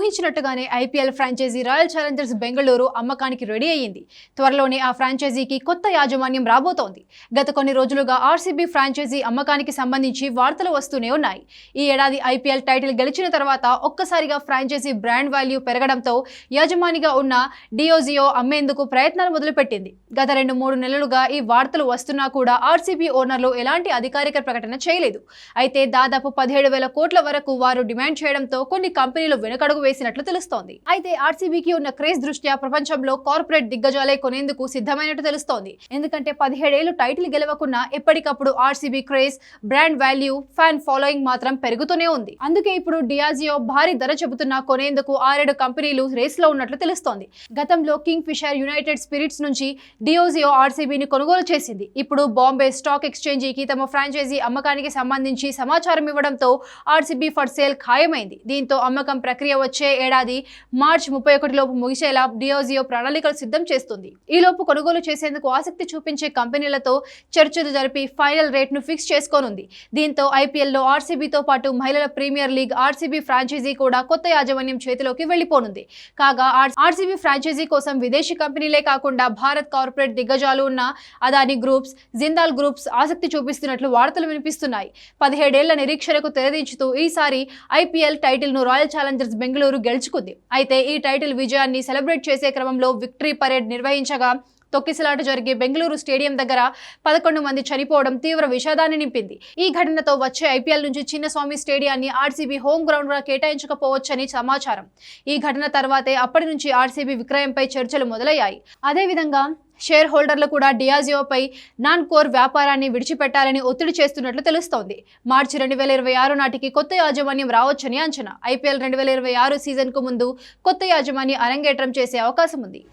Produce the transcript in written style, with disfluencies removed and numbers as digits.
ఊహించినట్టుగానే IPL franchise Royal Challengers Bengaluru అమ్మకానికి ready అయ్యింది. త్వరలోనే ఆ ఫ్రాంచైజీకి కొత్త యాజమాన్యం రాబోతోంది. గత కొన్ని రోజులుగా ఆర్సీబీ ఫ్రాంచైజీ అమ్మకానికి సంబంధించి వార్తలు వస్తూనే ఉన్నాయి. ఈ ఏడాది ఐపీఎల్ టైటిల్ గెలిచిన తర్వాత ఒక్కసారిగా ఫ్రాంచైజీ బ్రాండ్ వాల్యూ పెరగడంతో యజమానిగా ఉన్న డియోజియో అమ్మేందుకు ప్రయత్నాలు మొదలుపెట్టింది. గత 2-3 నెలలుగా ఈ వార్తలు వస్తున్నా కూడా ఆర్సీబీ ఓనర్లు ఎలాంటి అధికారిక ప్రకటన చేయలేదు. అయితే దాదాపు 17,000 కోట్ల వరకు వారు డిమాండ్ చేయడంతో కొన్ని కంపెనీలు వెనుకడుగు వేసినట్లు తెలుస్తోంది. అయితే ఆర్సీబీకి ఉన్న క్రేజ్ దృష్ట్యా ప్రపంచంలో కార్పొరేట్ దిగ్గజాలే కొనేందుకు సిద్ధమైనట్టు తెలుస్తోంది. ఎందుకంటే 17 ఏళ్లు టైటిల్ గెలవకున్నా ఎప్పటికప్పుడు RCB craze, brand value, fan following మాత్రం పెరుగుతూనే ఉంది. అందుకే ఇప్పుడు డియాజియో భారీ ధర చెబుతున్నా కొనేందుకు 6-7 కంపెనీలు రేస్ లో ఉన్నట్లు తెలుస్తోంది. గతంలో కింగ్ ఫిషర్ యునైటెడ్ స్పిరిట్స్ నుంచి డియోజియో ఆర్సీబీని కొనుగోలు చేసింది. ఇప్పుడు బాంబే స్టాక్ ఎక్స్చేంజీకి తమ ఫ్రాంచైజీ అమ్మకానికి సంబంధించి సమాచారం ఇవ్వడంతో ఆర్సీబీ ఫర్ సేల్ ఖాయమైంది. దీంతో అమ్మకం ప్రక్రియ వచ్చే ఏడాది మార్చి 31 లోపు ముగిసేలా డియోజియో ప్రణాళికలు సిద్ధం చేస్తుంది. ఈ లోపు కొనుగోలు చేసేందుకు ఆసక్తి చూపించే కంపెనీలతో చర్చలు జరిపి ఫైనల్ రేట్ను ఫిక్స్ చేసుకోనుంది. దీంతో ఐపీఎల్లో ఆర్సీబీతో పాటు మహిళల ప్రీమియర్ లీగ్ ఆర్సీబీ ఫ్రాంచైజీ కూడా కొత్త యాజమాన్యం చేతిలోకి వెళ్లిపోనుంది. కాగా ఆర్సీబీ ఫ్రాంచైజీ కోసం విదేశీ కంపెనీలే కాకుండా భారత్ కార్పొరేట్ దిగ్గజాలు ఉన్న అదానీ గ్రూప్స్, జిందాల్ గ్రూప్స్ ఆసక్తి చూపిస్తున్నట్లు వార్తలు వినిపిస్తున్నాయి. 17 ఏళ్ల నిరీక్షణకు తెరదించుతూ ఈసారి ఐపీఎల్ టైటిల్ ను రాయల్ ఛాలెంజర్స్ బెంగళూరు గెలుచుకుంది. అయితే ఈ టైటిల్ విజయాన్ని సెలబ్రేట్ చేసే క్రమంలో విక్టరీ పరేడ్ నిర్వహించగా తొక్కిసలాట జరిగే బెంగళూరు స్టేడియం దగ్గర 11 మంది చనిపోవడం తీవ్ర విషాదాన్ని నింపింది. ఈ ఘటనతో వచ్చే ఐపీఎల్ నుంచి చిన్నస్వామి స్టేడియాన్ని ఆర్సీబీ హోమ్ గ్రౌండ్ గా కేటాయించకపోవచ్చని సమాచారం. ఈ ఘటన తర్వాతే అప్పటి నుంచి ఆర్సీబీ విక్రయంపై చర్చలు మొదలయ్యాయి. అదేవిధంగా షేర్ హోల్డర్లు కూడా డియాజియోపై నాన్ కోర్ వ్యాపారాన్ని విడిచిపెట్టాలని ఒత్తిడి చేస్తున్నట్లు తెలుస్తోంది. మార్చి 2026 నాటికి కొత్త యాజమాన్యం రావచ్చని అంచనా. ఐపీఎల్ 2026 సీజన్ కు ముందు కొత్త యాజమాన్యం అరంగేట్రం చేసే అవకాశం ఉంది.